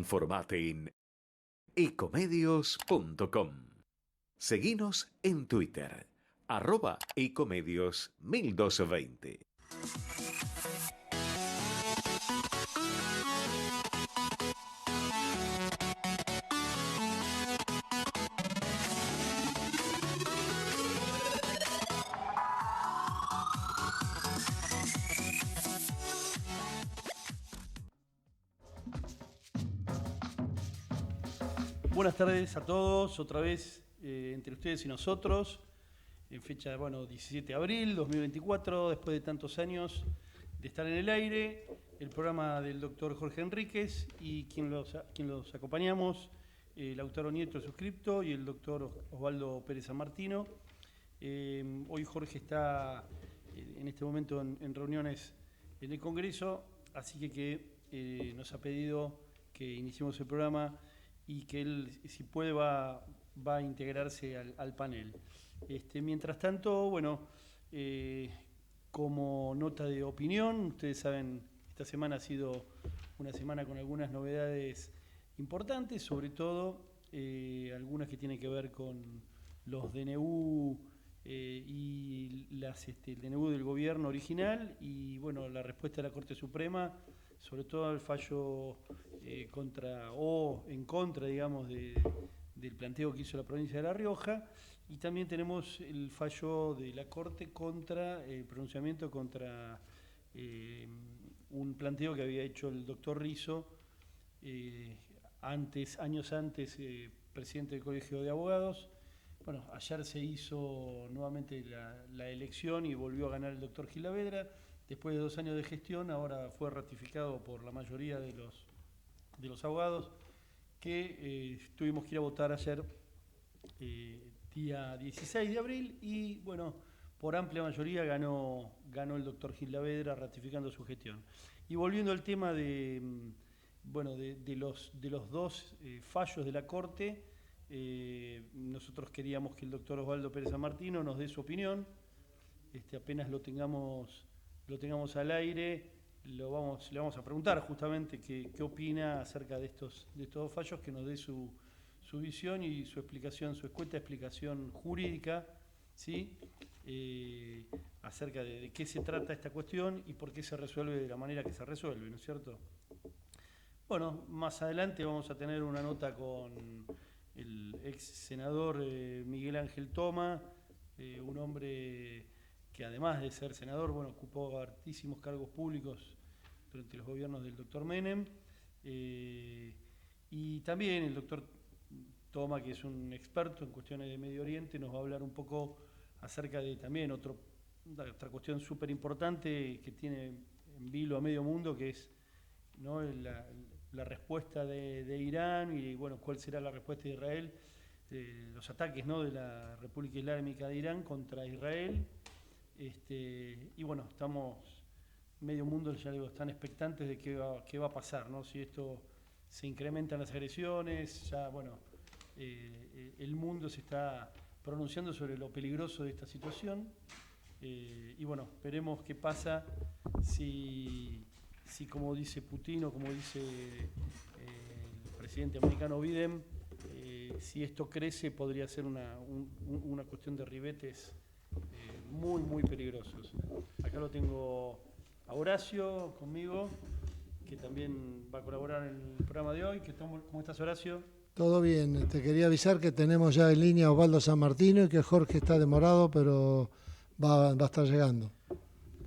Informate en ecomedios.com. Seguinos en Twitter, @ecomedios1220. Buenas tardes a todos, otra vez entre ustedes y nosotros, en fecha, 17 de abril 2024, después de tantos años de estar en el aire, el programa del doctor Jorge Enríquez y quien los acompañamos, Lautaro Nieto, suscripto, y el doctor Osvaldo Pérez San Martino. Hoy Jorge está en este momento en reuniones en el Congreso, así que nos ha pedido que iniciemos el programa y que él, si puede, va a integrarse al panel. Mientras tanto, como nota de opinión, ustedes saben, esta semana ha sido una semana con algunas novedades importantes, sobre todo algunas que tienen que ver con los DNU y el DNU del gobierno original y la respuesta de la Corte Suprema, sobre todo al fallo en contra, digamos, del planteo que hizo la provincia de La Rioja, y también tenemos el fallo de la Corte contra el pronunciamiento contra un planteo que había hecho el doctor Rizo, años antes, presidente del Colegio de Abogados. Ayer se hizo nuevamente la elección y volvió a ganar el doctor Gilavedra. Después de 2 años de gestión, ahora fue ratificado por la mayoría de los abogados, que tuvimos que ir a votar ayer, día 16 de abril, y por amplia mayoría ganó el doctor Gilavedra, ratificando su gestión. Y volviendo al tema de los dos fallos de la Corte, nosotros queríamos que el doctor Osvaldo Pérez San Martino nos dé su opinión. Apenas lo tengamos al aire, le vamos a preguntar justamente qué opina acerca de estos dos fallos, que nos dé su visión y su explicación, su escueta explicación jurídica, ¿sí? Acerca de qué se trata esta cuestión y por qué se resuelve de la manera que se resuelve, ¿no es cierto? Más adelante vamos a tener una nota con el ex senador Miguel Ángel Toma, un hombre que además de ser senador, ocupó altísimos cargos públicos durante los gobiernos del doctor Menem, y también el doctor Toma, que es un experto en cuestiones de Medio Oriente, nos va a hablar un poco acerca de también otra cuestión súper importante que tiene en vilo a medio mundo, que es, ¿no?, la respuesta de Irán y cuál será la respuesta de Israel, los ataques, ¿no?, de la República Islámica de Irán contra Israel. Estamos, medio mundo, ya digo, están expectantes de qué va a pasar, ¿no? Si esto se incrementan las agresiones, ya el mundo se está pronunciando sobre lo peligroso de esta situación, veremos qué pasa si como dice Putin o como dice el presidente americano Biden, si esto crece podría ser una cuestión de ribetes muy, muy peligrosos. Acá lo tengo a Horacio conmigo, que también va a colaborar en el programa de hoy. ¿Cómo estás, Horacio? Todo bien, te quería avisar que tenemos ya en línea a Osvaldo San Martino y que Jorge está demorado, pero va a estar llegando.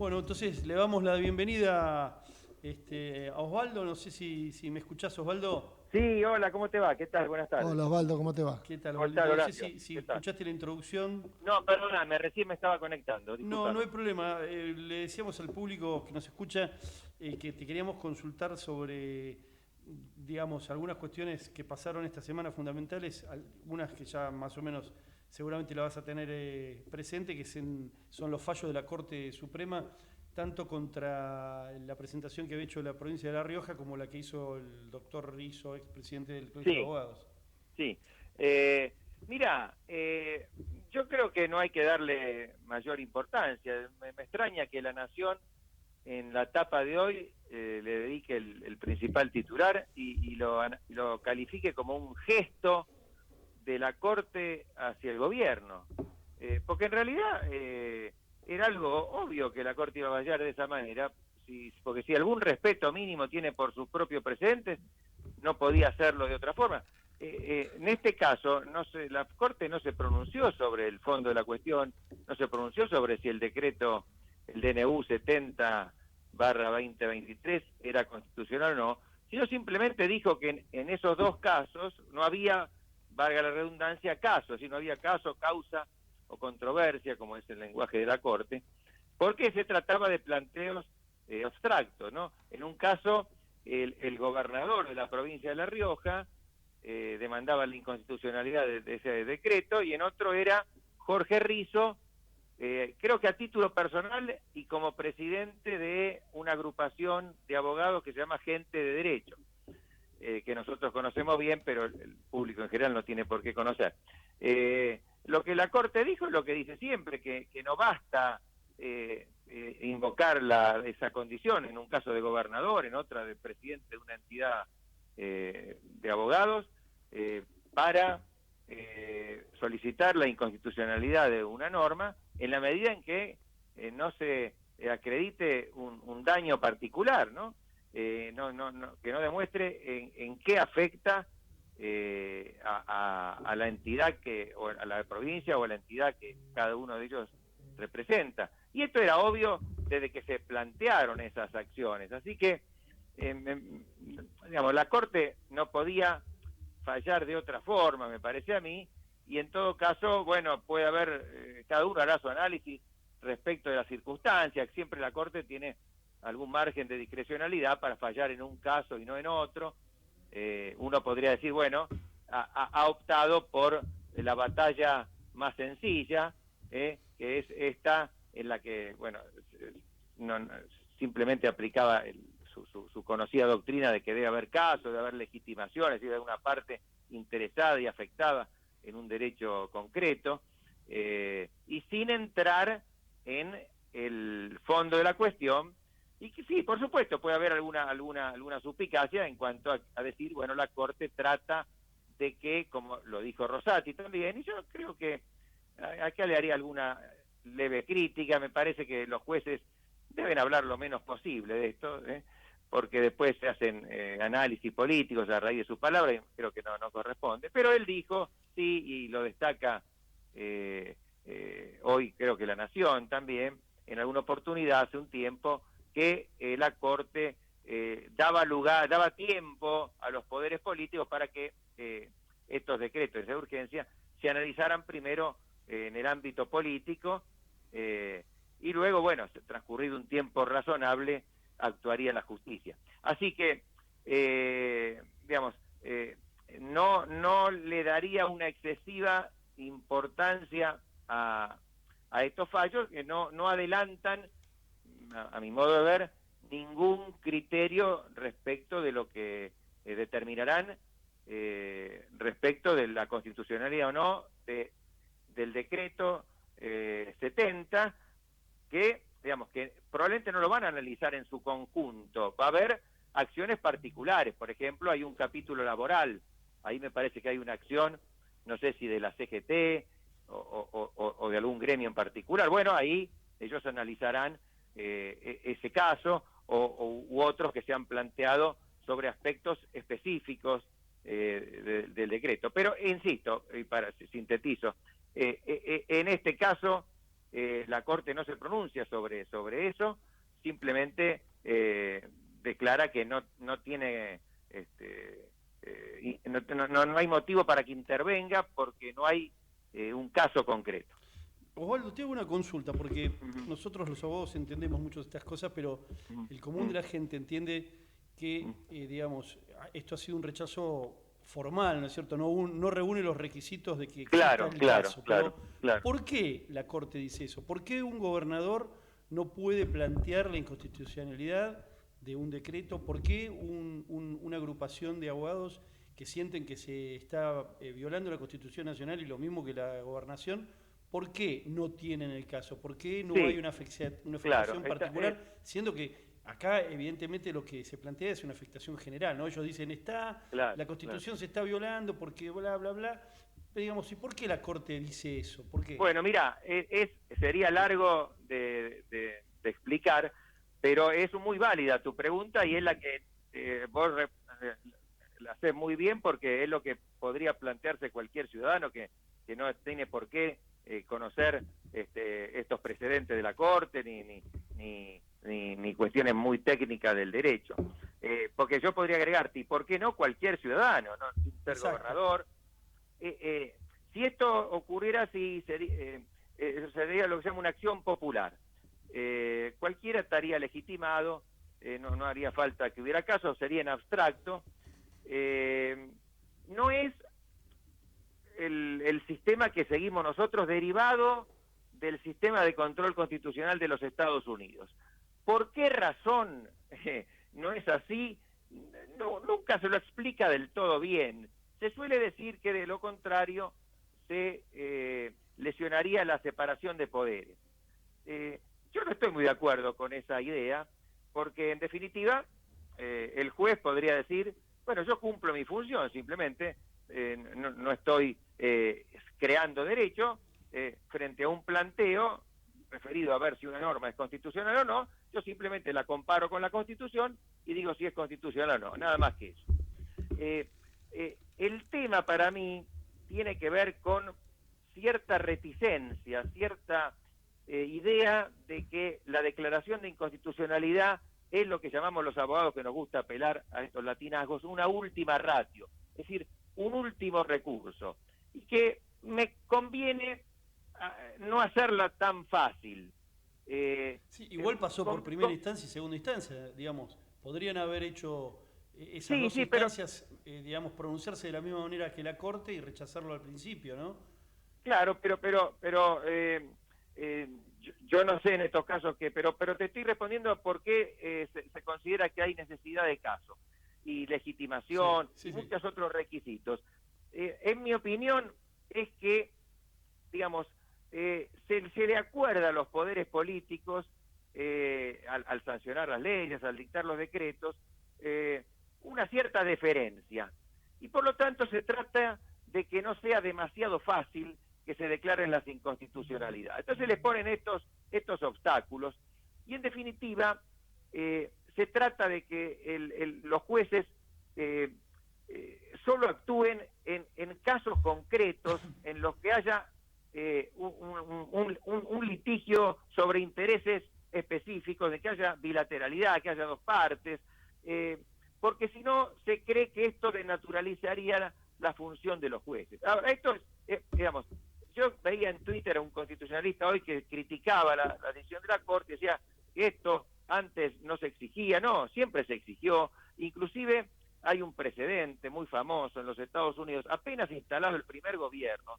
Entonces le damos la bienvenida a Osvaldo. No sé si me escuchás, Osvaldo. Sí, hola, ¿cómo te va? ¿Qué tal? Buenas tardes. Hola, Osvaldo, ¿cómo te va? ¿Qué tal, Osvaldo? No sé si escuchaste la introducción. No, perdóname, recién me estaba conectando. No hay problema. Le decíamos al público que nos escucha que te queríamos consultar sobre, digamos, algunas cuestiones que pasaron esta semana fundamentales, algunas que ya más o menos seguramente la vas a tener presente, que son los fallos de la Corte Suprema, tanto contra la presentación que había hecho la provincia de La Rioja como la que hizo el doctor Rizo, expresidente del Colegio de Abogados. Sí. Mira, yo creo que no hay que darle mayor importancia. Me extraña que La Nación en la tapa de hoy le dedique el principal titular y lo califique como un gesto de la Corte hacia el gobierno. Porque en realidad era algo obvio que la Corte iba a fallar de esa manera, porque si algún respeto mínimo tiene por sus propios precedentes, no podía hacerlo de otra forma. En este caso, la Corte no se pronunció sobre el fondo de la cuestión, no se pronunció sobre si el decreto, el DNU 70/2023 era constitucional o no, sino simplemente dijo que en esos dos casos no había, valga la redundancia, caso, si no había caso, causa o controversia, como es el lenguaje de la Corte, porque se trataba de planteos abstractos, ¿no? En un caso, el gobernador de la provincia de La Rioja demandaba la inconstitucionalidad de ese decreto, y en otro era Jorge Rizo, creo que a título personal y como presidente de una agrupación de abogados que se llama Gente de Derecho, que nosotros conocemos bien, pero el público en general no tiene por qué conocer. Lo que la Corte dijo es lo que dice siempre, que no basta invocar esa condición en un caso de gobernador, en otra de presidente de una entidad de abogados, para solicitar la inconstitucionalidad de una norma en la medida en que no se acredite un daño particular, ¿no? Que no demuestre en qué afecta a la entidad o a la provincia o a la entidad que cada uno de ellos representa. Y esto era obvio desde que se plantearon esas acciones. Así que, digamos, la Corte no podía fallar de otra forma, me parece a mí, y en todo caso, bueno, puede haber, cada uno hará su análisis respecto de las circunstancias. Siempre la Corte tiene algún margen de discrecionalidad para fallar en un caso y no en otro. Uno podría decir, bueno, ha optado por la batalla más sencilla, que es esta en la que, bueno, simplemente aplicaba su conocida doctrina de que debe haber casos, debe haber legitimaciones, debe haber una parte interesada y afectada en un derecho concreto, y sin entrar en el fondo de la cuestión. Y que sí, por supuesto, puede haber alguna suspicacia en cuanto a decir, bueno, la Corte trata de que, como lo dijo Rosati también, y yo creo que acá le haría alguna leve crítica. Me parece que los jueces deben hablar lo menos posible de esto, porque después se hacen análisis políticos a raíz de sus palabras, y creo que no corresponde. Pero él dijo, sí, y lo destaca hoy creo que La Nación también, en alguna oportunidad hace un tiempo, que la Corte daba tiempo a los poderes políticos para que estos decretos de urgencia se analizaran primero en el ámbito político, y luego, bueno, transcurrido un tiempo razonable, actuaría la justicia. Así que, digamos, no le daría una excesiva importancia a estos fallos, que no adelantan, a mi modo de ver, ningún criterio respecto de lo que determinarán respecto de la constitucionalidad o no del decreto 70, que, digamos, que probablemente no lo van a analizar en su conjunto. Va a haber acciones particulares. Por ejemplo, hay un capítulo laboral, ahí me parece que hay una acción, no sé si de la CGT o de algún gremio en particular. Bueno, ahí ellos analizarán ese caso u otros que se han planteado sobre aspectos específicos del decreto. Pero insisto, y sintetizo, en este caso la Corte no se pronuncia sobre eso, simplemente declara que no tiene no hay motivo para que intervenga, porque no hay un caso concreto. Osvaldo, te hago una consulta, porque nosotros los abogados entendemos mucho de estas cosas, pero el común de la gente entiende que, digamos, esto ha sido un rechazo formal, ¿no es cierto? No reúne los requisitos de que exista el caso. Claro. ¿Por qué la Corte dice eso? ¿Por qué un gobernador no puede plantear la inconstitucionalidad de un decreto? ¿Por qué una agrupación de abogados que sienten que se está violando la Constitución Nacional y lo mismo que la gobernación ¿por qué no tienen el caso? ¿Por qué no Sí, hay una afectación claro, particular? Siendo que acá, evidentemente, lo que se plantea es una afectación general, ¿no? Ellos dicen, claro, la Constitución se está violando porque bla, bla, bla. Pero digamos, ¿y por qué la Corte dice eso? ¿Por qué? Bueno, mira, sería largo de explicar, pero es muy válida tu pregunta y es la que la haces muy bien, porque es lo que podría plantearse cualquier ciudadano que no tiene por qué conocer estos precedentes de la Corte ni cuestiones muy técnicas del derecho. Porque yo podría agregarte, ¿y por qué no cualquier ciudadano, no sin ser Exacto. gobernador? Si esto ocurriera, sería lo que se llama una acción popular. Cualquiera estaría legitimado, no haría falta que hubiera caso, sería en abstracto. No es el sistema que seguimos nosotros derivado del sistema de control constitucional de los Estados Unidos. ¿Por qué razón no es así? Nunca se lo explica del todo bien. Se suele decir que de lo contrario se lesionaría la separación de poderes. Yo no estoy muy de acuerdo con esa idea, porque en definitiva el juez podría decir, bueno, yo cumplo mi función, simplemente no estoy creando derecho frente a un planteo referido a ver si una norma es constitucional o no. Yo simplemente la comparo con la Constitución y digo si es constitucional o no, nada más que eso. El tema para mí tiene que ver con cierta reticencia, cierta idea de que la declaración de inconstitucionalidad es lo que llamamos los abogados, que nos gusta apelar a estos latinazgos, una última ratio, es decir, un último recurso, y que me conviene no hacerla tan fácil. Sí, igual pasó por primera instancia y segunda instancia, digamos. Podrían haber hecho esas dos instancias, digamos, pronunciarse de la misma manera que la Corte y rechazarlo al principio, ¿no? Claro, pero yo no sé en estos casos pero te estoy respondiendo por qué se considera que hay necesidad de caso y legitimación y muchos otros requisitos. En mi opinión es que, digamos, se le acuerda a los poderes políticos al sancionar las leyes, al dictar los decretos, una cierta deferencia, y por lo tanto se trata de que no sea demasiado fácil que se declaren las inconstitucionalidades. Entonces les ponen estos obstáculos, y en definitiva se trata de que los jueces solo actúen en casos concretos en los que haya un litigio sobre intereses específicos, de que haya bilateralidad, que haya dos partes, porque si no se cree que esto denaturalizaría la función de los jueces. Ahora, esto es, digamos, yo veía en Twitter a un constitucionalista hoy que criticaba la decisión de la Corte, decía que esto antes no se exigía. No, siempre se exigió. Inclusive hay un precedente muy famoso en los Estados Unidos, apenas instalado el primer gobierno,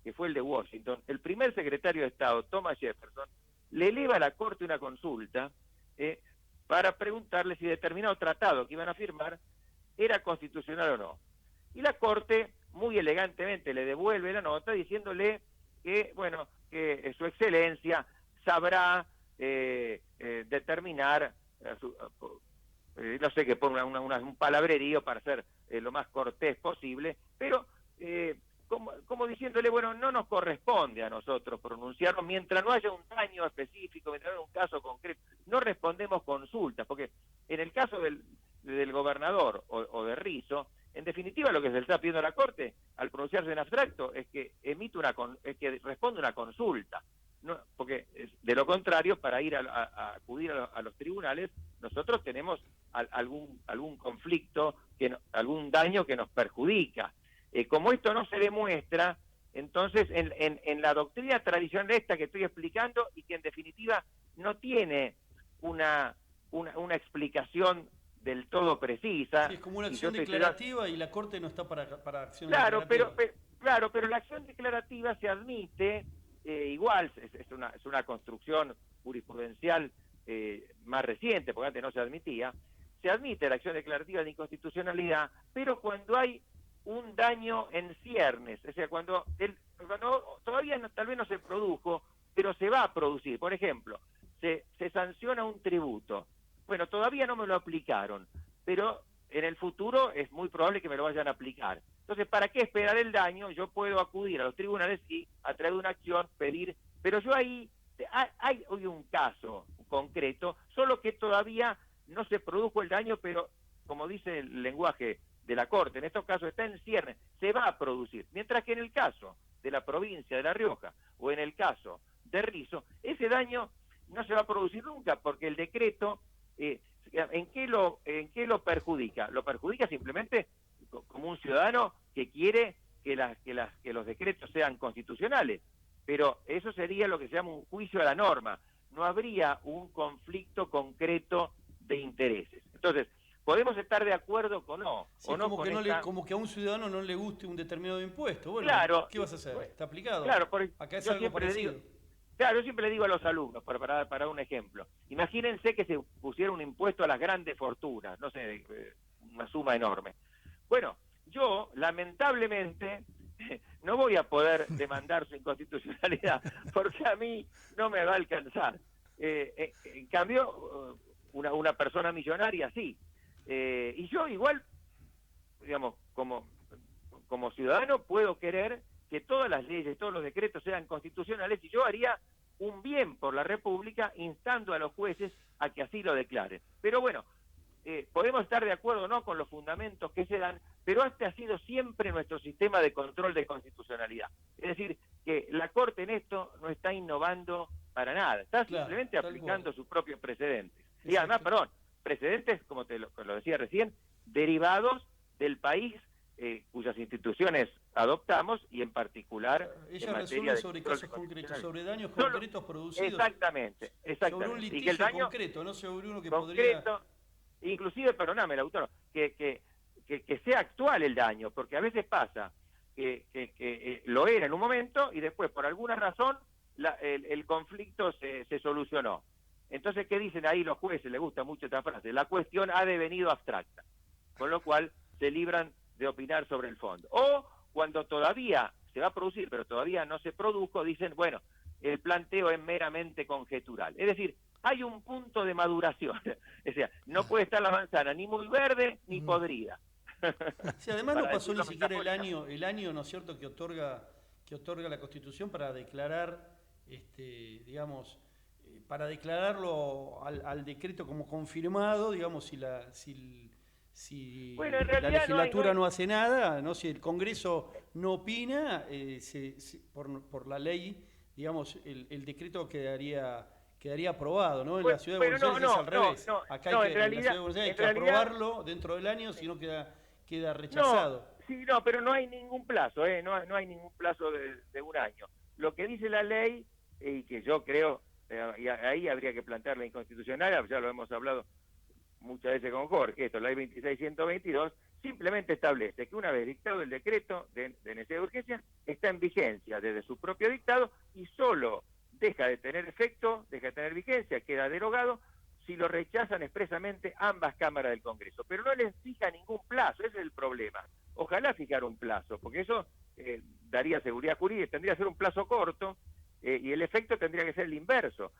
que fue el de Washington. El primer secretario de Estado, Thomas Jefferson, le eleva a la Corte una consulta para preguntarle si determinado tratado que iban a firmar era constitucional o no. Y la Corte muy elegantemente le devuelve la nota diciéndole que, bueno, que su excelencia sabrá determinar, no sé, que ponga un palabrerío para ser lo más cortés posible, pero como diciéndole, bueno, no nos corresponde a nosotros pronunciarnos mientras no haya un daño específico, mientras no haya un caso concreto. No respondemos consultas, porque en el caso del gobernador o de Rizzo, en definitiva lo que se le está pidiendo a la Corte al pronunciarse en abstracto es que que responda una consulta, ¿no? Porque de lo contrario, para ir a acudir a los tribunales, nosotros tenemos algún conflicto, algún daño que nos perjudica. Como esto no se demuestra, entonces en la doctrina tradicional esta que estoy explicando, y que en definitiva no tiene una explicación del todo precisa. Sí, es como una acción declarativa y la Corte no está para acción declarativa. Claro, pero la acción declarativa se admite, igual es una construcción jurisprudencial más reciente, porque antes no se admitía. Se admite la acción declarativa de inconstitucionalidad, pero cuando hay un daño en ciernes, o sea, cuando todavía tal vez no se produjo, pero se va a producir. Por ejemplo, se sanciona un tributo. Bueno, todavía no me lo aplicaron, pero en el futuro es muy probable que me lo vayan a aplicar. Entonces, ¿para qué esperar el daño? Yo puedo acudir a los tribunales y a través de una acción pedir, pero yo ahí hay hoy un caso concreto, solo que todavía no se produjo el daño, pero como dice el lenguaje de la Corte, en estos casos está en ciernes, se va a producir. Mientras que en el caso de la provincia de La Rioja o en el caso de Rizo, ese daño no se va a producir nunca, porque el decreto, ¿en qué lo perjudica? Lo perjudica simplemente como un ciudadano que quiere que los decretos sean constitucionales, pero eso sería lo que se llama un juicio a la norma. No habría un conflicto concreto de intereses. Entonces, podemos estar de acuerdo con no, Sí, o no como, con que esta... como que a un ciudadano no le guste un determinado impuesto. Bueno, Claro, ¿qué vas a hacer? ¿Está aplicado? Claro, Acá es yo algo siempre le parecido. digo, claro, yo siempre le digo a los alumnos, para un ejemplo, imagínense que se pusiera un impuesto a las grandes fortunas, no sé, una suma enorme. Bueno, yo, lamentablemente, no voy a poder demandar su inconstitucionalidad, porque a mí no me va a alcanzar. En cambio, una persona millonaria sí. Y yo igual, digamos, como ciudadano puedo querer que todas las leyes, todos los decretos sean constitucionales, y yo haría un bien por la República instando a los jueces a que así lo declaren. Pero bueno, podemos estar de acuerdo o no con los fundamentos que se dan, pero este ha sido siempre nuestro sistema de control de constitucionalidad. Es decir, que la Corte en esto no está innovando para nada, está simplemente aplicando sus propios precedentes. Y además, precedentes, como lo decía recién, derivados del país cuyas instituciones adoptamos, y en particular ella resuelve sobre casos concretos, sobre daños concretos producidos. Exactamente. Sobre un litigio concreto, no sobre uno que concreto, podría... Inclusive, perdóname, autor, que sea actual el daño, porque a veces pasa que lo era en un momento y después, por alguna razón, el conflicto se solucionó. Entonces, ¿qué dicen ahí los jueces? Les gusta mucho esta frase: la cuestión ha devenido abstracta, con lo cual se libran de opinar sobre el fondo. O cuando todavía se va a producir, pero todavía no se produjo, dicen, bueno, el planteo es meramente conjetural. Es decir, hay un punto de maduración. O sea, no puede estar la manzana ni muy verde ni podrida. Sí, además no pasó ni siquiera el año, ¿no es cierto?, que otorga la Constitución para declarar, digamos, para declararlo al decreto como confirmado, digamos, si bueno, en la legislatura no hay... no hace nada, ¿no? Si el Congreso no opina, por la ley, digamos, el decreto quedaría aprobado, ¿no? En la Ciudad de Buenos Aires es al revés. Acá hay que, en la Ciudad de Buenos Aires hay que aprobarlo dentro del año, si no queda rechazado. No, pero no hay ningún plazo, no hay ningún plazo de un año. Lo que dice la ley, y que yo creo, y ahí habría que plantear la inconstitucional, ya lo hemos hablado muchas veces con Jorge, esto, la ley 26.122, simplemente establece que una vez dictado el decreto de necesidad de urgencia, está en vigencia desde su propio dictado y solo deja de tener efecto, deja de tener vigencia, queda derogado si lo rechazan expresamente ambas cámaras del Congreso. Pero no les fija ningún plazo, ese es el problema. Ojalá fijar un plazo, porque eso daría seguridad jurídica, tendría que ser un plazo corto, y el efecto tendría que ser el inverso,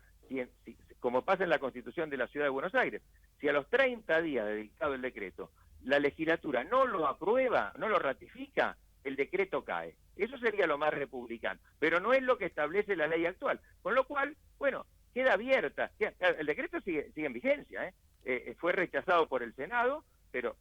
como pasa en la Constitución de la Ciudad de Buenos Aires. Si a los 30 días de dictado el decreto, la legislatura no lo aprueba, no lo ratifica, el decreto cae. Eso sería lo más republicano, pero no es lo que establece la ley actual. Con lo cual, bueno, queda abierta. El decreto sigue en vigencia, fue rechazado por el Senado, pero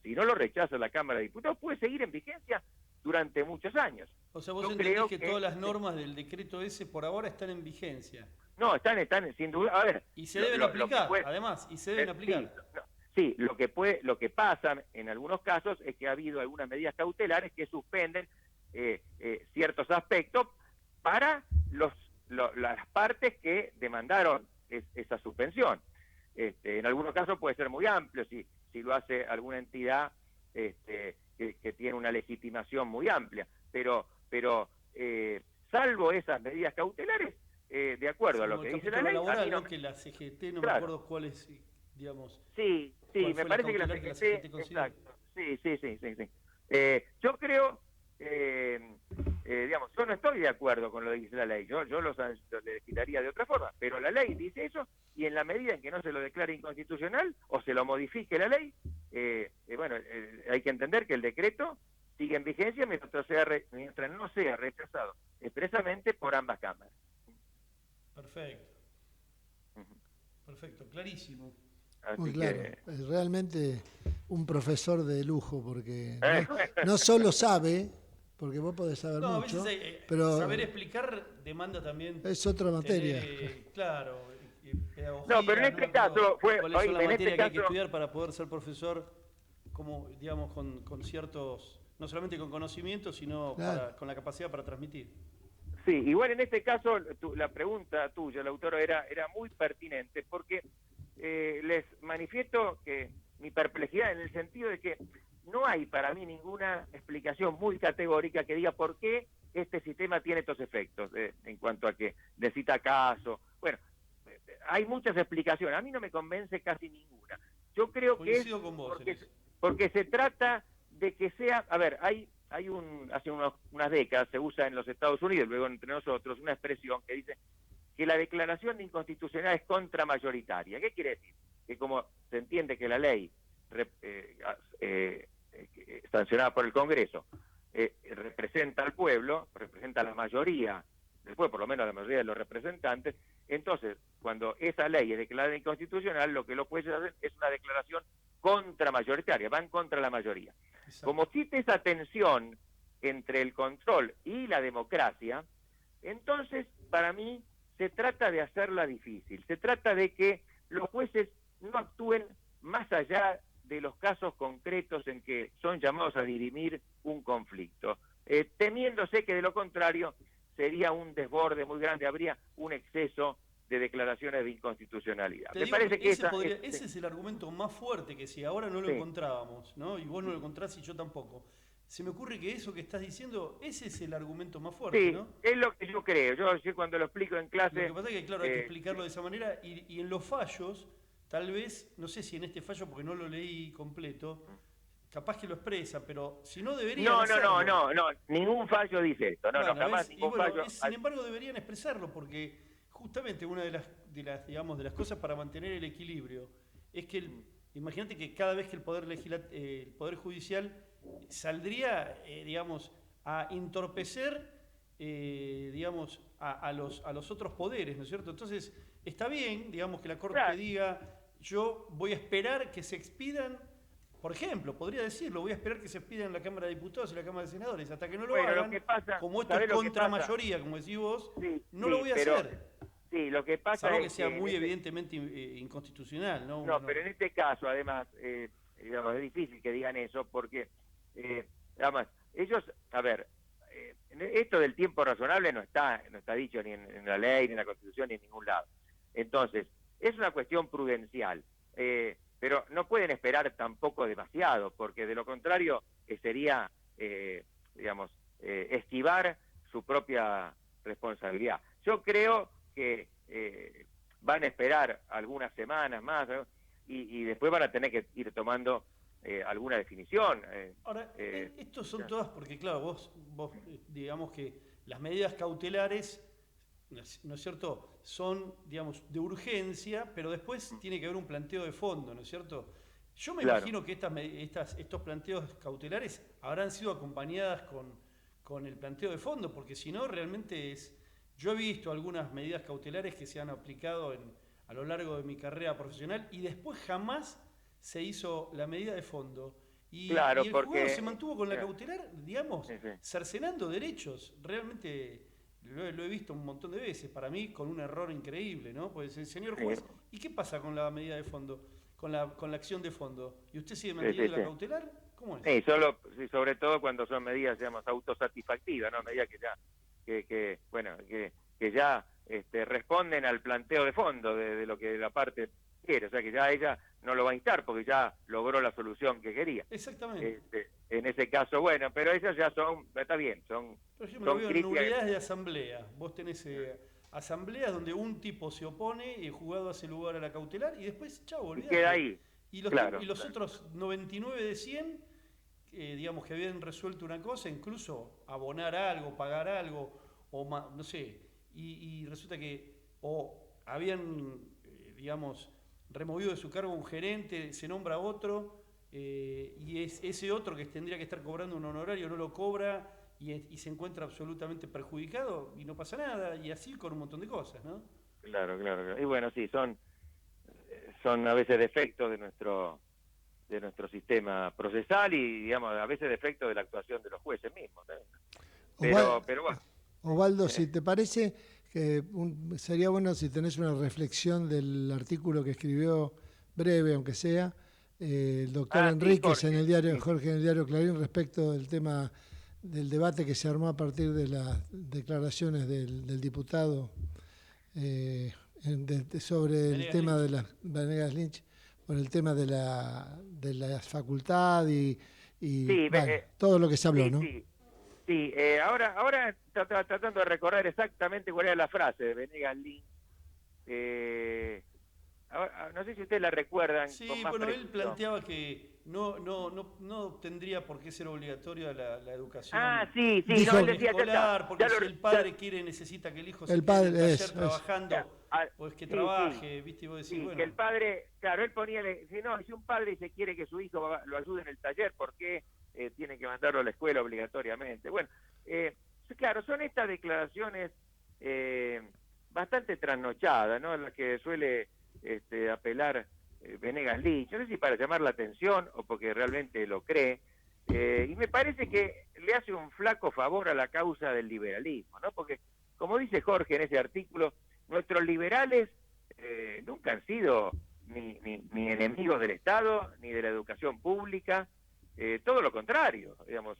si no lo rechaza la Cámara de Diputados, puede seguir en vigencia durante muchos años. O sea, vos entendés que todas las normas del decreto ese por ahora están en vigencia. No, están sin duda. A ver, y se deben aplicar, además, y se deben aplicar. Sí, lo que pasa en algunos casos es que ha habido algunas medidas cautelares que suspenden ciertos aspectos para las partes que demandaron esa suspensión. En algunos casos puede ser muy amplio, si lo hace alguna entidad que tiene una legitimación muy amplia, pero salvo esas medidas cautelares, de acuerdo a lo que dice la ley... Laboral, ¿no? Que la CGT, no me acuerdo cuál es, digamos... Sí, me parece que la CGT... Exacto. Sí. Yo creo, digamos, yo no estoy de acuerdo con lo que dice la ley, yo lo legislaría de otra forma, pero la ley dice eso, y en la medida en que no se lo declare inconstitucional o se lo modifique la ley, hay que entender que el decreto sigue en vigencia mientras no sea rechazado expresamente por ambas cámaras. Perfecto. Perfecto, clarísimo. Así Muy claro, que, es realmente un profesor de lujo, porque no solo sabe, porque vos podés saber No, mucho, a veces pero saber explicar demanda también. es otra materia. Claro, pedagogía. no, pero en este caso ¿Cuáles son las en materias este que hay que caso, estudiar para poder ser profesor, como, digamos, con ciertos, no solamente con conocimientos, sino Claro. con la capacidad para transmitir? sí, igual en este caso la pregunta tuya, el autor, era muy pertinente, porque les manifiesto que mi perplejidad en el sentido de que no hay para mí ninguna explicación muy categórica que diga por qué este sistema tiene estos efectos, en cuanto a que necesita caso. Bueno, hay muchas explicaciones, a mí no me convence casi ninguna. Yo creo que es Coincido con vos, porque se trata de que sea, a ver, hace unas décadas se usa en los Estados Unidos, luego entre nosotros, una expresión que dice que la declaración de inconstitucionalidad es contramayoritaria. ¿Qué quiere decir? Que como se entiende que la ley sancionada por el Congreso representa al pueblo, representa a la mayoría del pueblo, por lo menos a la mayoría de los representantes, entonces cuando esa ley es declarada inconstitucional, lo que los jueces hacen es una declaración contramayoritaria, van contra la mayoría. Exacto. Como existe esa tensión entre el control y la democracia, entonces para mí se trata de hacerla difícil, se trata de que los jueces no actúen más allá de los casos concretos en que son llamados a dirimir un conflicto, temiéndose que de lo contrario sería un desborde muy grande, habría un exceso de declaraciones de inconstitucionalidad. Me parece que ese es el argumento más fuerte, que si ahora no lo encontrábamos, ¿no? Y vos no lo encontrás y yo tampoco. Se me ocurre que eso que estás diciendo, ese es el argumento más fuerte, sí, ¿no? es lo que yo creo. Yo cuando lo explico en clase... Lo que pasa es que, claro, hay que explicarlo de esa manera, y en los fallos, tal vez, no sé si en este fallo, porque no lo leí completo, capaz que lo expresa, pero si no deberían hacerlo. No, ningún fallo dice esto, Claro, jamás ningún fallo... sin embargo, deberían expresarlo, porque justamente una de las cosas para mantener el equilibrio es que, imagínate que cada vez que el Poder Judicial saldría, a entorpecer, a los otros poderes, ¿no es cierto? Entonces, está bien, que la Corte diga, yo voy a esperar que se expidan, por ejemplo, podría decirlo, voy a esperar que se expidan en la Cámara de Diputados y la Cámara de Senadores, hasta que no lo hagan, lo que pasa, como esto es contra mayoría, como decís vos, no lo voy a hacer. Sí, lo que pasa salvo es que sea muy evidentemente inconstitucional, ¿no? No, pero en este caso, además, es difícil que digan eso, porque, además, ellos, esto del tiempo razonable no está dicho ni en la ley, ni en la Constitución, ni en ningún lado. Entonces, es una cuestión prudencial, pero no pueden esperar tampoco demasiado, porque de lo contrario sería, esquivar su propia responsabilidad. Yo creo que van a esperar algunas semanas más, ¿no? y después van a tener que ir tomando alguna definición. Ahora, estos son todas, porque claro, vos digamos que las medidas cautelares, ¿no es cierto?, son, de urgencia, pero después tiene que haber un planteo de fondo, ¿no es cierto? Yo me imagino que estos planteos cautelares habrán sido acompañadas con el planteo de fondo, porque si no, realmente es... Yo he visto algunas medidas cautelares que se han aplicado a lo largo de mi carrera profesional y después jamás se hizo la medida de fondo. Y el juzgado se mantuvo con la cautelar, cercenando derechos. Realmente lo he visto un montón de veces, para mí con un error increíble, ¿no? Pues el señor juez, ¿y qué pasa con la medida de fondo, con la acción de fondo? ¿Y usted sigue manteniendo la cautelar? ¿Cómo es? Sí, sobre todo cuando son medidas, digamos, autosatisfactivas, ¿no? Medidas que ya responden al planteo de fondo de lo que la parte quiere, o sea que ya ella no lo va a instar porque ya logró la solución que quería. Exactamente. En ese caso, bueno, pero esas ya está bien, son... Por ejemplo, veo en unidades de asamblea, vos tenés asambleas donde un tipo se opone y el juzgado hace lugar a la cautelar y después, chau, olvidate. Y queda ahí. Y los otros 99 de 100 digamos, que habían resuelto una cosa, incluso abonar algo, pagar algo, no sé, y resulta que o habían, digamos, removido de su cargo un gerente, se nombra otro, y ese otro que tendría que estar cobrando un honorario no lo cobra y se encuentra absolutamente perjudicado y no pasa nada, y así con un montón de cosas, ¿no? Claro, claro, claro. Y bueno, sí, son a veces defectos de nuestro sistema procesal y, digamos, a veces defectos de la actuación de los jueces mismos, ¿no? Pero bueno. Osvaldo, si te parece que sería bueno si tenés una reflexión del artículo que escribió, breve aunque sea, el doctor Enríquez sí, Jorge, en el diario, Jorge en el diario Clarín, respecto del tema del debate que se armó a partir de las declaraciones del diputado sobre el tema de las Venegas Lynch, por el tema de la facultad y bueno, todo lo que se habló, ¿no? Sí, ahora tratando de recordar exactamente cuál era la frase de Venegas Lynch. Ahora, no sé si ustedes la recuerdan. Sí, con más bueno, él precisión. planteaba que no tendría por qué ser obligatoria la educación Sí, Dijo, no, él decía, escolar, porque si el padre necesita que el hijo se quede en el taller trabajando, pues que trabaje, ¿viste? Y vos decís, bueno. Que el padre, claro, él ponía, si un padre se quiere que su hijo lo ayude en el taller, ¿por qué tiene que mandarlo a la escuela obligatoriamente? Bueno, claro, son estas declaraciones bastante trasnochadas, ¿no? En las que suele apelar Venegas Lynch, no sé si para llamar la atención o porque realmente lo cree, y me parece que le hace un flaco favor a la causa del liberalismo, ¿no? Porque, como dice Jorge en ese artículo, nuestros liberales nunca han sido ni enemigos del Estado, ni de la educación pública, todo lo contrario, digamos,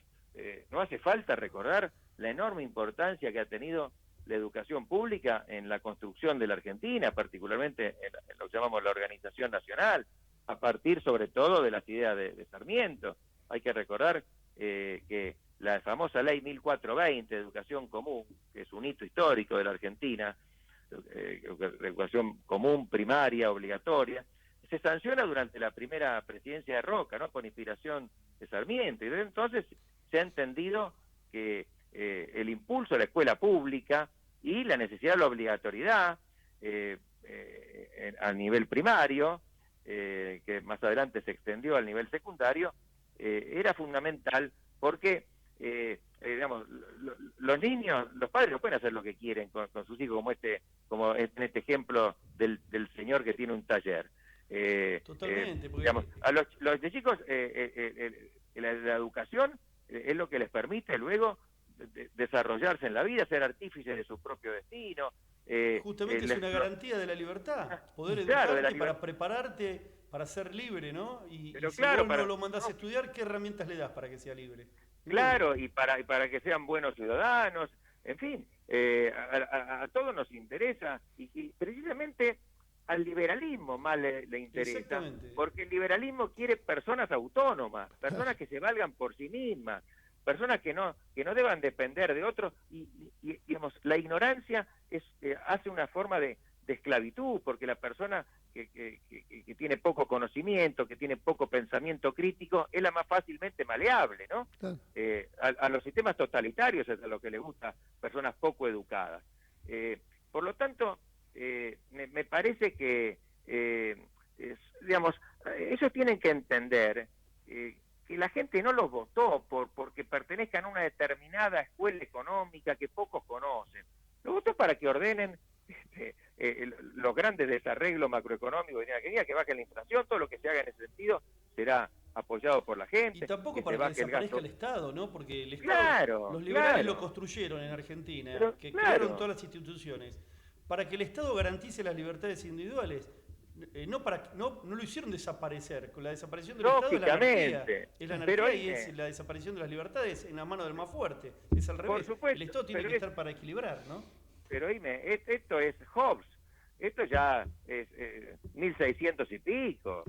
no hace falta recordar la enorme importancia que ha tenido la educación pública en la construcción de la Argentina, particularmente en lo que llamamos la organización nacional, a partir sobre todo de las ideas de Sarmiento. Hay que recordar que la famosa ley 1420 de educación común, que es un hito histórico de la Argentina, educación común, primaria, obligatoria, se sanciona durante la primera presidencia de Roca, ¿no? Con inspiración de Sarmiento. Y desde entonces se ha entendido que el impulso a la escuela pública y la necesidad de la obligatoriedad a nivel primario, que más adelante se extendió al nivel secundario, era fundamental porque, digamos, los niños, los padres no pueden hacer lo que quieren con sus hijos, como en este ejemplo del señor que tiene un taller. Totalmente. Porque... digamos, a los chicos, la educación es lo que les permite luego desarrollarse en la vida, ser artífices de su propio destino. Justamente es una garantía de la libertad, poder educarte para prepararte para ser libre, ¿no? Y si vos no lo mandás a estudiar, ¿qué herramientas le das para que sea libre? Claro, y para que sean buenos ciudadanos, en fin, a todos nos interesa, y precisamente al liberalismo más le interesa, porque el liberalismo quiere personas autónomas, personas que se valgan por sí mismas, personas que no deban depender de otros, y digamos, la ignorancia hace una forma de esclavitud, porque la persona que tiene poco conocimiento, que tiene poco pensamiento crítico, es la más fácilmente maleable, ¿no? Claro. A los sistemas totalitarios es a lo que le gusta personas poco educadas. Por lo tanto, me parece que, digamos, ellos tienen que entender que la gente no los votó porque pertenezcan a una determinada escuela económica que pocos conocen. Los votó para que ordenen los grandes desarreglos macroeconómicos de Argentina, que bajen la inflación, todo lo que se haga en ese sentido será apoyado por la gente. Y tampoco para que desaparezca el Estado, ¿no? Porque el Estado, claro, los liberales lo construyeron en Argentina, crearon todas las instituciones, para que el Estado garantice las libertades individuales. No lo hicieron desaparecer. Con la desaparición del Estado es la anarquía. Es la anarquía y es la desaparición de las libertades en la mano del más fuerte. Es al revés. El Estado tiene que estar para equilibrar, ¿no? Pero oíme, esto es Hobbes. Esto ya es 1600 y pico.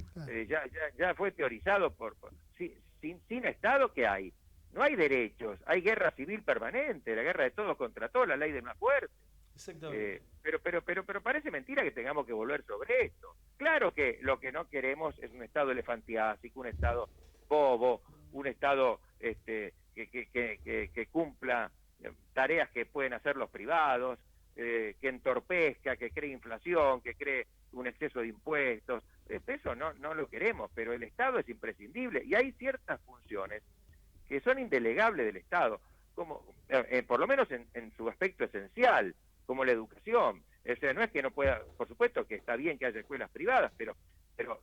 Ya fue teorizado sin Estado, ¿qué hay? No hay derechos. Hay guerra civil permanente, la guerra de todos contra todos, la ley del más fuerte. Exactamente. Pero parece mentira que tengamos que volver sobre esto. Claro que lo que no queremos es un Estado elefantiásico, un Estado bobo, un Estado que cumpla tareas que pueden hacer los privados, que entorpezca, que cree inflación, que cree un exceso de impuestos. Eso no lo queremos, pero el Estado es imprescindible y hay ciertas funciones que son indelegables del Estado, como por lo menos en su aspecto esencial, como la educación. O sea, no es que no pueda, por supuesto que está bien que haya escuelas privadas, pero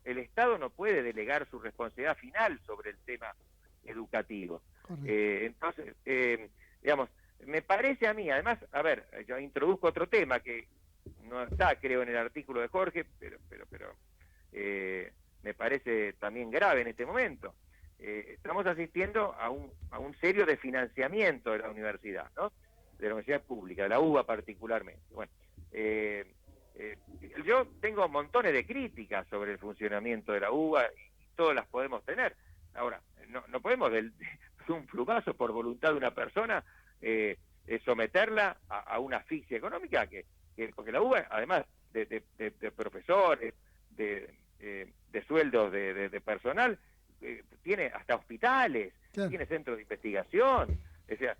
el Estado no puede delegar su responsabilidad final sobre el tema educativo. Entonces, digamos, me parece a mí, además, a ver, yo introduzco otro tema que no está, creo, en el artículo de Jorge, pero me parece también grave en este momento. Estamos asistiendo a un serio desfinanciamiento de la universidad, ¿no? De la universidad pública, de la UBA particularmente. Bueno, yo tengo montones de críticas sobre el funcionamiento de la UBA y todas las podemos tener. Ahora, no podemos de un plumazo por voluntad de una persona someterla a una asfixia económica porque la UBA, además de profesores, de sueldos de personal, tiene hasta hospitales, claro, tiene centros de investigación. O sea,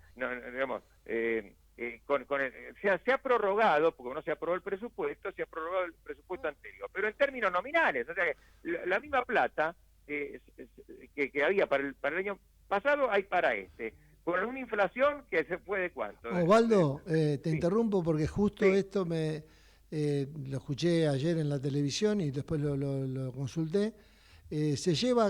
digamos, se ha prorrogado, porque no se aprobó el presupuesto, se ha prorrogado el presupuesto anterior, pero en términos nominales, o sea que la misma plata que había para el año pasado hay para este, con una inflación que se fue de cuánto. Osvaldo, te sí. interrumpo porque justo Sí. esto lo escuché ayer en la televisión y después lo consulté. Se lleva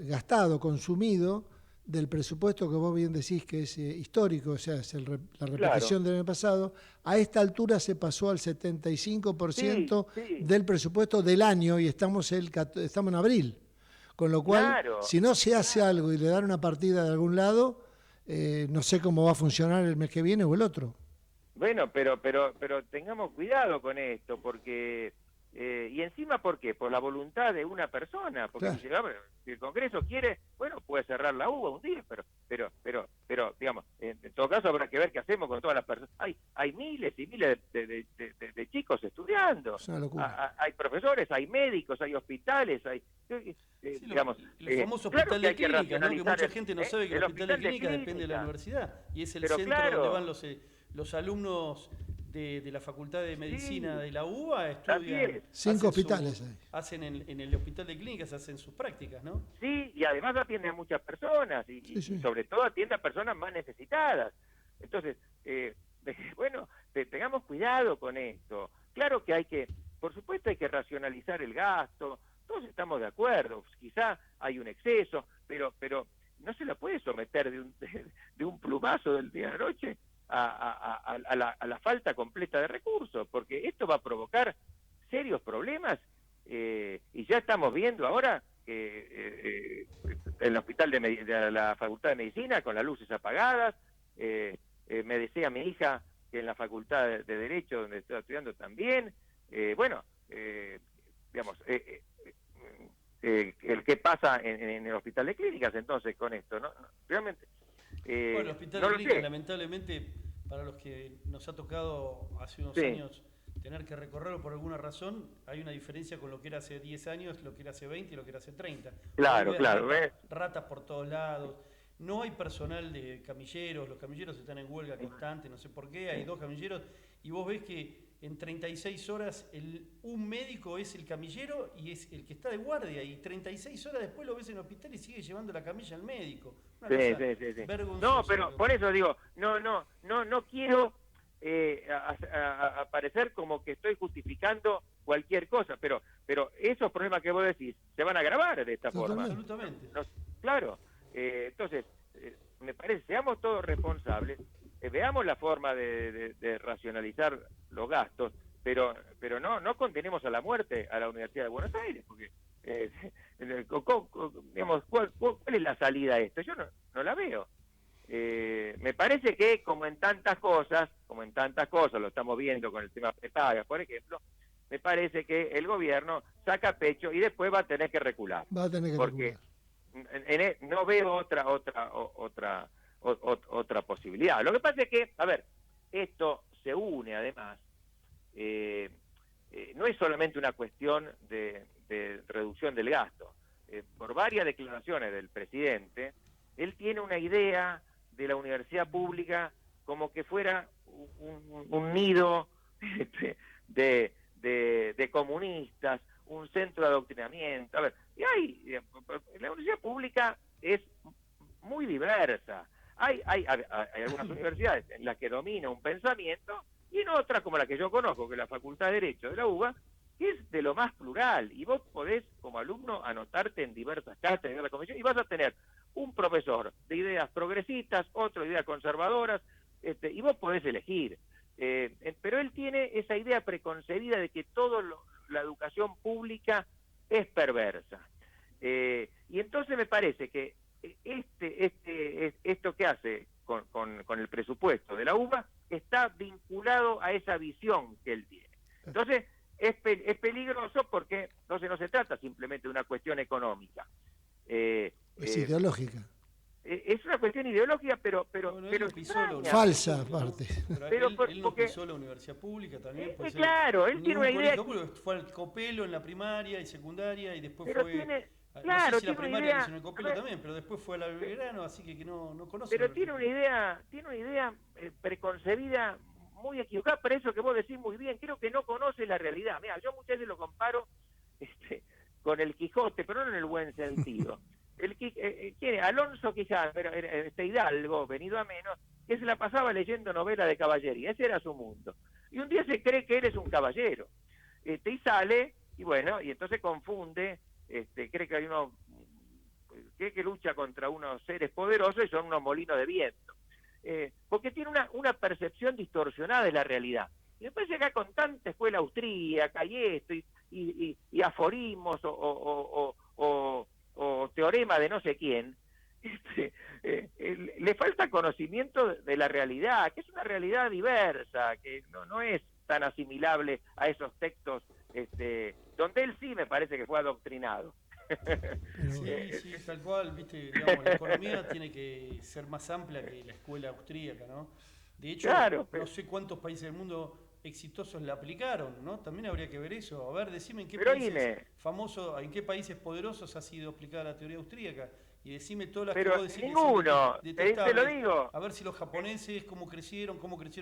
gastado, consumido del presupuesto que vos bien decís que es histórico, o sea, es la repetición del año pasado. A esta altura se pasó al 75% del presupuesto del año y estamos en abril. Con lo cual, si no se hace algo y le dan una partida de algún lado, no sé cómo va a funcionar el mes que viene o el otro. Bueno, pero tengamos cuidado con esto, porque y encima, ¿por qué? Por la voluntad de una persona, porque Claro. si el Congreso quiere, bueno, puede cerrar la UBA un día, pero digamos, en todo caso habrá que ver qué hacemos con todas las personas. Hay miles y miles de chicos estudiando, Es una locura. hay profesores, hay médicos, hay hospitales, hay digamos, el famoso claro hospital que de hay que clínicas, ¿no? Que mucha racionalizar gente no sabe que el hospital de clínicas depende de la universidad y es el Pero centro claro, donde van los alumnos de la Facultad de Medicina de la UBA, estudian. 5 hospitales hay. Hacen en el hospital de clínicas, hacen sus prácticas, ¿no? Sí, y además atiende a muchas personas y sobre todo atiende a personas más necesitadas. Entonces, bueno, tengamos cuidado con esto. Claro que por supuesto hay que racionalizar el gasto, todos estamos de acuerdo, quizá hay un exceso, pero no se la puede someter de un plumazo del día a la noche a la falta completa de recursos, porque esto va a provocar serios problemas y ya estamos viendo ahora que en el hospital de la Facultad de Medicina con las luces apagadas, me desea mi hija que en la Facultad de Derecho donde estoy estudiando también, digamos, el que pasa en el hospital de clínicas entonces con esto, ¿no? Realmente bueno, el hospital de clínicas lamentablemente para los que nos ha tocado hace unos años tener que recorrerlo por alguna razón, hay una diferencia con lo que era hace 10 años, lo que era hace 20 y lo que era hace 30. Claro. Ratas por todos lados. No hay personal de camilleros, los camilleros están en huelga constante, no sé por qué, hay 2 camilleros, y vos ves que en 36 horas un médico es el camillero y es el que está de guardia, y 36 horas después lo ves en el hospital y sigue llevando la camilla al médico. Sí. Vergonzosa. No, pero por eso digo, no quiero aparecer como que estoy justificando cualquier cosa, pero esos problemas que vos decís se van a agravar de esta forma. Absolutamente. Claro. Entonces, me parece, seamos todos responsables, veamos la forma de racionalizar los gastos, pero no condenemos a la muerte a la Universidad de Buenos Aires, porque digamos, ¿cuál es la salida a esto? Yo no la veo. Me parece que como en tantas cosas, lo estamos viendo con el tema prepagas, por ejemplo, me parece que el gobierno saca pecho y después va a tener que recular. Porque no veo otra posibilidad. Lo que pasa es que, a ver, esto se une además, no es solamente una cuestión de reducción del gasto, por varias declaraciones del presidente, él tiene una idea de la universidad pública como que fuera un nido de comunistas, un centro de adoctrinamiento. A ver, la universidad pública es muy diversa. Hay algunas universidades en las que domina un pensamiento y en otras, como la que yo conozco, que es la Facultad de Derecho de la UBA, que es de lo más plural, y vos podés, como alumno, anotarte en diversas cátedras, en la comisión, y vas a tener un profesor de ideas progresistas, otro de ideas conservadoras, y vos podés elegir. Pero él tiene esa idea preconcebida de que toda la educación pública es perversa. Y entonces me parece que esto que hace con el presupuesto de la UBA está vinculado a esa visión que él tiene. Entonces, es peligroso porque entonces no se trata simplemente de una cuestión económica. Es ideológica. Es una cuestión ideológica, pero falsa, aparte. Pero él no pisó la universidad pública también. Claro, él tiene una idea. Fue al Copelo en la primaria y secundaria y después pero fue... Tiene, no claro, sé si la primaria idea, hizo en el Copelo también, pero después fue al Belgrano, así que no conoce. Pero tiene una idea preconcebida muy equivocada, por eso que vos decís muy bien, creo que no conoce la realidad. Mira, yo muchas veces lo comparo con el Quijote, pero no en el buen sentido. ¿Quién es? Alonso Quijano, este Hidalgo, venido a menos, que se la pasaba leyendo novelas de caballería, ese era su mundo. Y un día se cree que él es un caballero, y sale, y bueno, y entonces confunde, cree que hay cree que lucha contra unos seres poderosos y son unos molinos de viento. Porque tiene una percepción distorsionada de la realidad. Y me parece que acá con tanta escuela austríaca y esto, y aforismos o teorema de no sé quién, le falta conocimiento de la realidad, que es una realidad diversa, que no es tan asimilable a esos textos donde él sí me parece que fue adoctrinado. Sí, tal cual, viste, digamos, la economía tiene que ser más amplia que la escuela austríaca, ¿no? De hecho, claro, no sé cuántos países del mundo exitosos la aplicaron, ¿no? También habría que ver eso. A ver, decime en qué países famosos, en qué países poderosos ha sido aplicada la teoría austríaca. Y decime todas las que vos decís ninguno, que te lo digo. A ver si los japoneses, cómo crecieron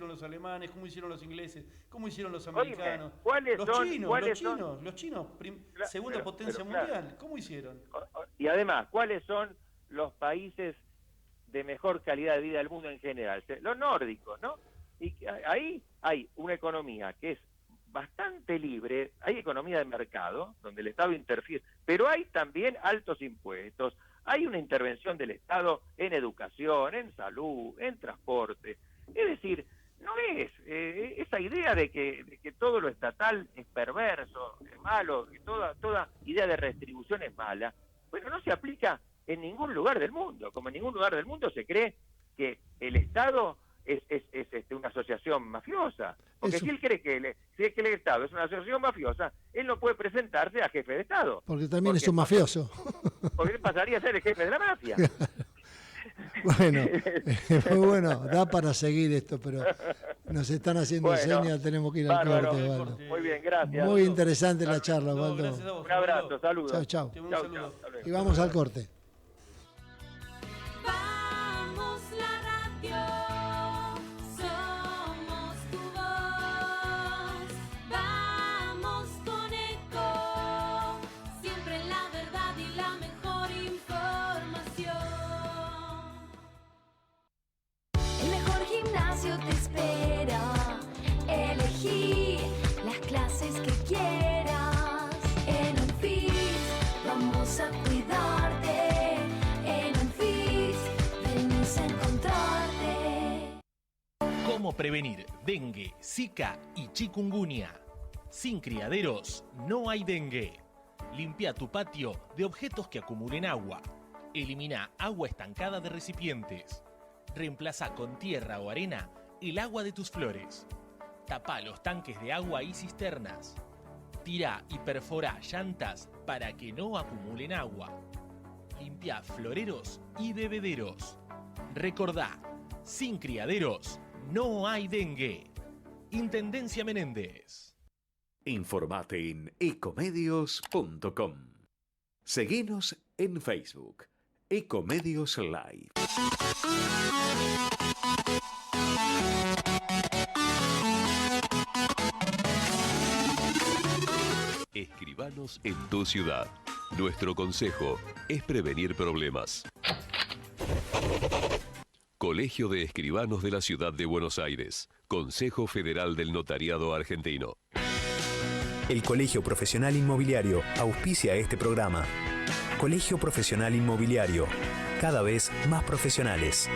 los alemanes, cómo hicieron los ingleses, cómo hicieron los americanos. Los chinos, segunda potencia mundial, ¿cómo hicieron? Y además, ¿cuáles son los países de mejor calidad de vida del mundo en general? Los nórdicos, ¿no? Y ahí hay una economía que es bastante libre, hay economía de mercado, donde el Estado interfiere, pero hay también altos impuestos, hay una intervención del Estado en educación, en salud, en transporte. Es decir, no es esa idea de que todo lo estatal es perverso, es malo, que toda idea de restribución es mala. Bueno, no se aplica en ningún lugar del mundo, como en ningún lugar del mundo se cree que el Estado es una asociación mafiosa. Porque eso. Si él cree que el Estado es una asociación mafiosa, él no puede presentarse a jefe de Estado. Porque también es un mafioso. Porque él pasaría a ser el jefe de la mafia. Bueno, da para seguir esto, pero nos están haciendo señas, tenemos que ir al corte, Waldo. Muy bien, gracias. Muy interesante la charla, Waldo. Un abrazo, saludos. Chau. Y vamos al corte. Te espera, elegí las clases que quieras. En UNFIS vamos a cuidarte. En UNFIS venimos a encontrarte. ¿Cómo prevenir dengue, zika y chikungunya? Sin criaderos no hay dengue. Limpia tu patio de objetos que acumulen agua. Elimina agua estancada de recipientes. Reemplaza con tierra o arena el agua de tus flores. Tapa los tanques de agua y cisternas. Tira y perfora llantas para que no acumulen agua. Limpia floreros y bebederos. Recordá, sin criaderos no hay dengue. Intendencia Menéndez. Informate en ecomedios.com. Seguinos en Facebook, Ecomedios Live. Escribanos en tu ciudad. Nuestro consejo es prevenir problemas. Colegio de Escribanos de la Ciudad de Buenos Aires. Consejo Federal del Notariado Argentino. El Colegio Profesional Inmobiliario auspicia este programa. Colegio Profesional Inmobiliario, cada vez más profesionales.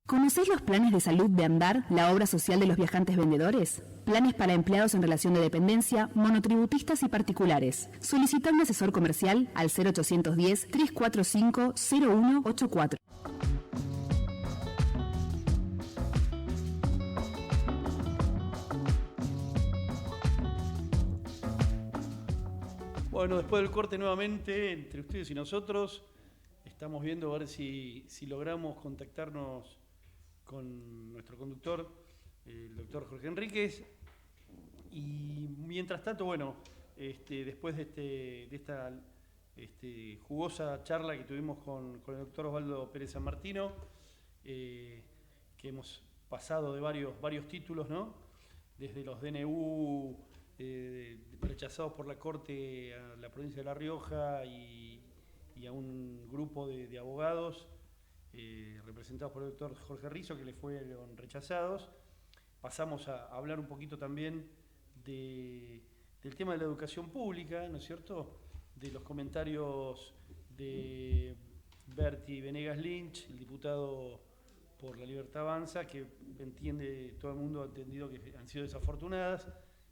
¿Conocéis los planes de salud de Andar, la obra social de los viajantes vendedores? Planes para empleados en relación de dependencia, monotributistas y particulares. Solicita un asesor comercial al 0810-345-0184. Bueno, después del corte nuevamente, entre ustedes y nosotros, estamos viendo a ver si logramos contactarnos con nuestro conductor, el doctor Jorge Enríquez. Y mientras tanto, bueno, después de esta jugosa charla que tuvimos con el doctor Osvaldo Pérez San Martino, que hemos pasado de varios títulos, ¿no? Desde los DNU rechazados por la Corte a la provincia de La Rioja y a un grupo de abogados representados por el doctor Jorge Rizzo, que le fueron rechazados. Pasamos a hablar un poquito también del tema de la educación pública, ¿no es cierto? De los comentarios de Berti Venegas Lynch, el diputado por La Libertad Avanza, que todo el mundo ha entendido que han sido desafortunadas,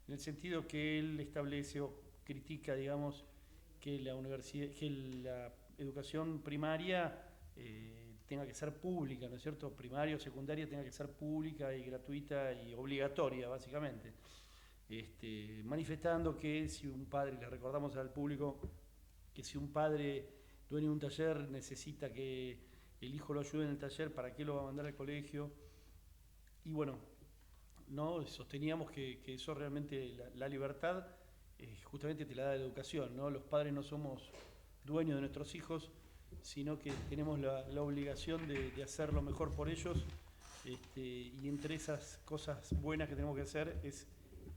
en el sentido que él establece o critica, digamos, que la educación primaria tenga que ser pública, ¿no es cierto? Primaria o secundaria tenga que ser pública y gratuita y obligatoria, básicamente. Manifestando que si un padre, le recordamos al público, que si un padre dueño de un taller necesita que el hijo lo ayude en el taller, ¿para qué lo va a mandar al colegio? Y bueno, no sosteníamos que eso realmente, la libertad, justamente te la da la educación, ¿no? Los padres no somos dueños de nuestros hijos, sino que tenemos la obligación de hacer lo mejor por ellos, y entre esas cosas buenas que tenemos que hacer es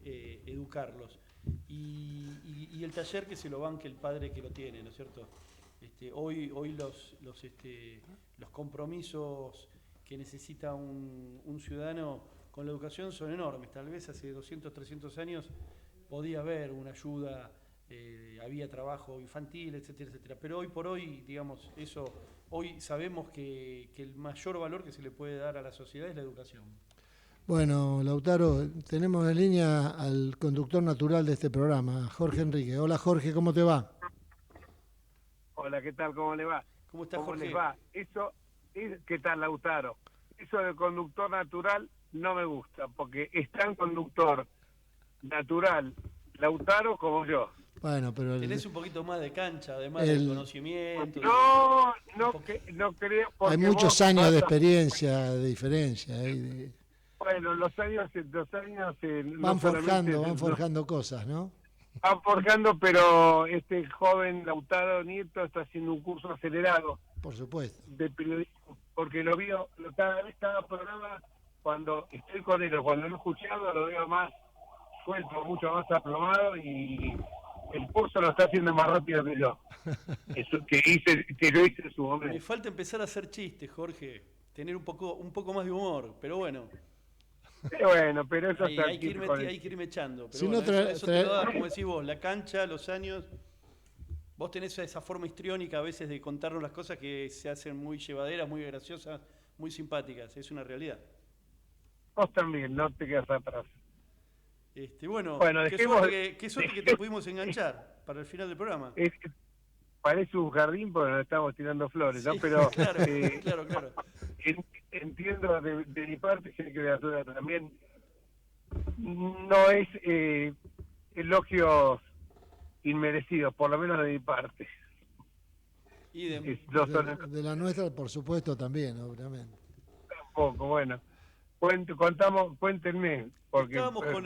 educarlos. Y el taller que se lo banque el padre que lo tiene, ¿no es cierto? Hoy los compromisos que necesita un ciudadano con la educación son enormes. Tal vez hace 200, 300 años podía haber una ayuda, había trabajo infantil, etcétera, etcétera. Pero hoy por hoy, digamos, hoy sabemos que el mayor valor que se le puede dar a la sociedad es la educación. Bueno, Lautaro, tenemos en línea al conductor natural de este programa, Jorge Enríquez. Hola Jorge, ¿cómo te va? Hola, ¿qué tal? ¿Cómo le va? ¿Cómo está, ¿Cómo Jorge? les va? ¿Qué tal, Lautaro? Eso de conductor natural no me gusta, porque es tan conductor natural Lautaro como yo. Bueno, pero tenés un poquito más de cancha, además del conocimiento. No creo. Hay muchos años de experiencia, de diferencia. Bueno, los años van forjando cosas, ¿no? Van forjando, pero este joven Lautaro Nieto está haciendo un curso acelerado. Por supuesto. De periodismo, porque lo veo cada programa, cuando estoy con él, cuando lo he escuchado, lo veo más suelto, mucho más aplomado, y el curso lo está haciendo más rápido que yo. Eso que yo hice en su momento. Me falta empezar a hacer chistes, Jorge, tener un poco más de humor, pero bueno. Pero eso hay que irme echando. Pero si bueno, no eso te lo da, como decís vos, la cancha, los años. Vos tenés esa forma histriónica a veces de contarnos las cosas que se hacen muy llevaderas, muy graciosas, muy simpáticas. Es una realidad. Vos también, no te quedas atrás. Bueno, qué suerte que te pudimos enganchar para el final del programa. Parece un jardín porque nos estamos tirando flores, ¿no? Sí, pero claro. Entiendo de mi parte, sé que de la tuya también, no es elogios inmerecidos, por lo menos de mi parte. Y de la nuestra, por supuesto, también, obviamente. Tampoco, bueno. Cuéntenme, porque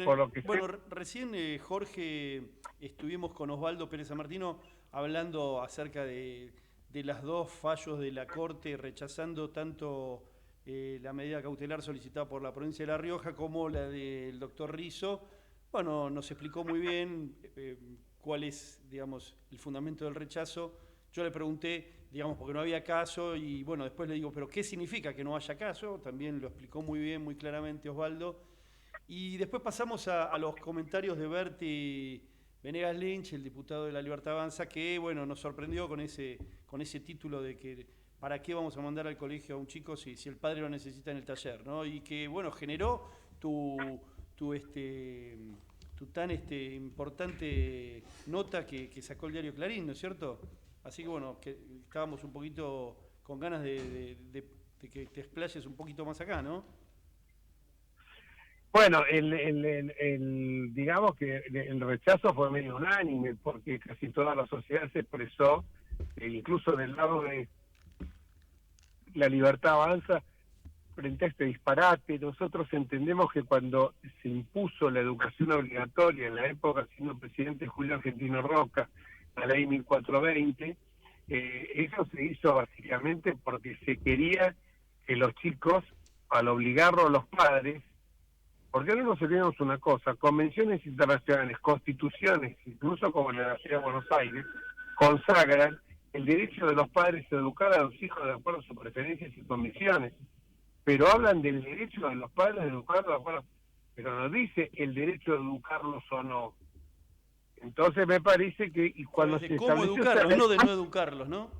por lo que recién, Jorge, estuvimos con Osvaldo Pérez San Martino hablando acerca de las dos fallos de la Corte, rechazando tanto la medida cautelar solicitada por la provincia de La Rioja como la del doctor Rizzo. Bueno, nos explicó muy bien cuál es, digamos, el fundamento del rechazo. Yo le pregunté, digamos, porque no había caso, y bueno, después le digo, ¿pero qué significa que no haya caso? También lo explicó muy bien, muy claramente Osvaldo. Y después pasamos a los comentarios de Berti Venegas Lynch, el diputado de La Libertad Avanza, que bueno, nos sorprendió con ese título de que ¿para qué vamos a mandar al colegio a un chico si el padre lo necesita en el taller? ¿No? Y que bueno, generó tu tan importante nota que sacó el diario Clarín, ¿no es cierto? Así que bueno, que estábamos un poquito con ganas de que te explayes un poquito más acá, ¿no? Bueno, digamos que el rechazo fue medio unánime, porque casi toda la sociedad se expresó, incluso del lado de La Libertad Avanza, frente a este disparate. Nosotros entendemos que cuando se impuso la educación obligatoria, en la época siendo presidente Julio Argentino Roca, la ley 1420, eso se hizo básicamente porque se quería que los chicos, al obligarlo a los padres, porque no nos olvidemos una cosa, convenciones internacionales, constituciones, incluso como la Ciudad de Buenos Aires, consagran el derecho de los padres a educar a los hijos de acuerdo a sus preferencias y convicciones, pero hablan del derecho de los padres a educarlos de acuerdo, pero no dice el derecho de educarlos o no. Entonces me parece que y cuando se cómo educarlos, no de no educarlos, ¿no?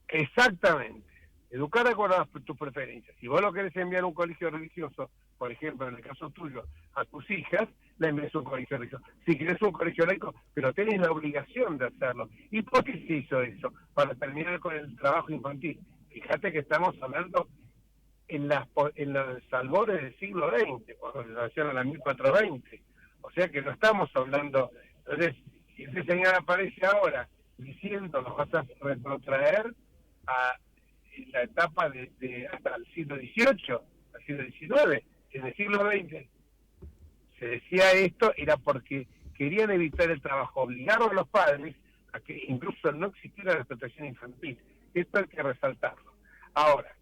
Exactamente. Educar de acuerdo a tus preferencias. Si vos lo querés enviar a un colegio religioso, por ejemplo, en el caso tuyo, a tus hijas, la envías a un colegio religioso. Si querés un colegio laico, pero tenés la obligación de hacerlo. ¿Y por qué se hizo eso? Para terminar con el trabajo infantil. Fíjate que estamos hablando en los albores del siglo XX, cuando se nació en la 1420. O sea que no estamos hablando... Entonces, si ese señor aparece ahora diciendo nos vas a retrotraer a la etapa de hasta el siglo XVIII, al siglo XIX, en el siglo XX se decía esto, era porque querían evitar el trabajo, obligaron a los padres a que incluso no existiera la explotación infantil. Esto hay que resaltarlo. Ahora,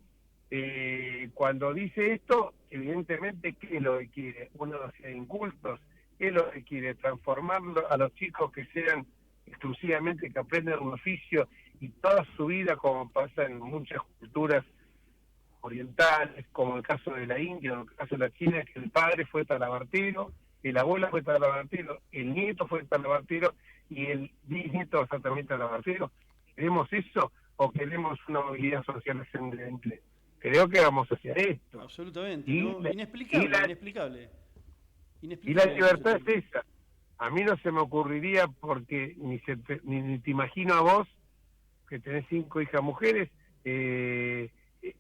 cuando dice esto, evidentemente, ¿qué es lo que quiere? Una sociedad de incultos, ¿qué es lo que quiere? Transformarlo a los chicos que sean exclusivamente, que aprendan un oficio y toda su vida, como pasa en muchas culturas orientales, como el caso de la India, o el caso de la China, que el padre fue talabartero, el abuelo fue talabartero, el nieto fue talabartero y el bisnieto exactamente talabartero. ¿Queremos eso o queremos una movilidad social ascendente? Creo que vamos hacia esto. Absolutamente, y ¿no? la, Inexplicable. Y la libertad es esa. A mí no se me ocurriría, porque ni te imagino a vos, que tenés 5 hijas mujeres,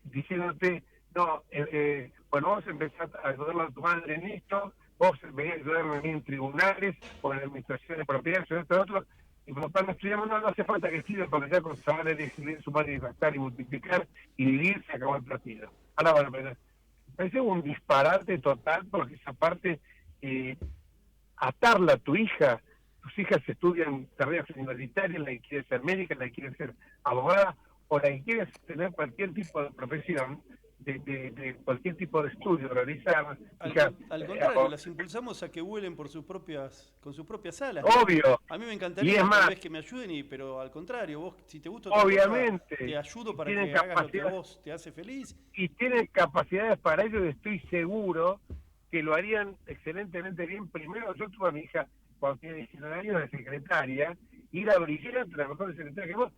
diciéndote, no, bueno, vos empezás a ayudarle a tu madre en esto, vos venís a ayudarme a mí en tribunales, o en la administración de propiedades, o esto, otro, y por lo tanto estudiamos, no hace falta que estudien, porque ya con saber elegir, sumar y restar y multiplicar y dividir, se acabó el partido. Ahora, bueno, me parece un disparate total, porque esa parte, atarla a tu hija, tus hijas estudian carreras universitarias, la que quiere ser médica, la que quiere ser abogada, o la que quiere tener cualquier tipo de profesión, de cualquier tipo de estudio, realizar. Al contrario, las impulsamos a que vuelen con sus propias alas. Obvio. A mí me encantaría tal vez que me ayuden, pero al contrario, vos, si te gusta otra obviamente, cosa, te ayudo para que hagas lo que a vos te hace feliz. Y tienen capacidades para ello, y estoy seguro que lo harían excelentemente bien. Primero, yo tuve a mi hija cuando tenía 19 años de secretaria, y era brillante, la mejor secretaria que vos,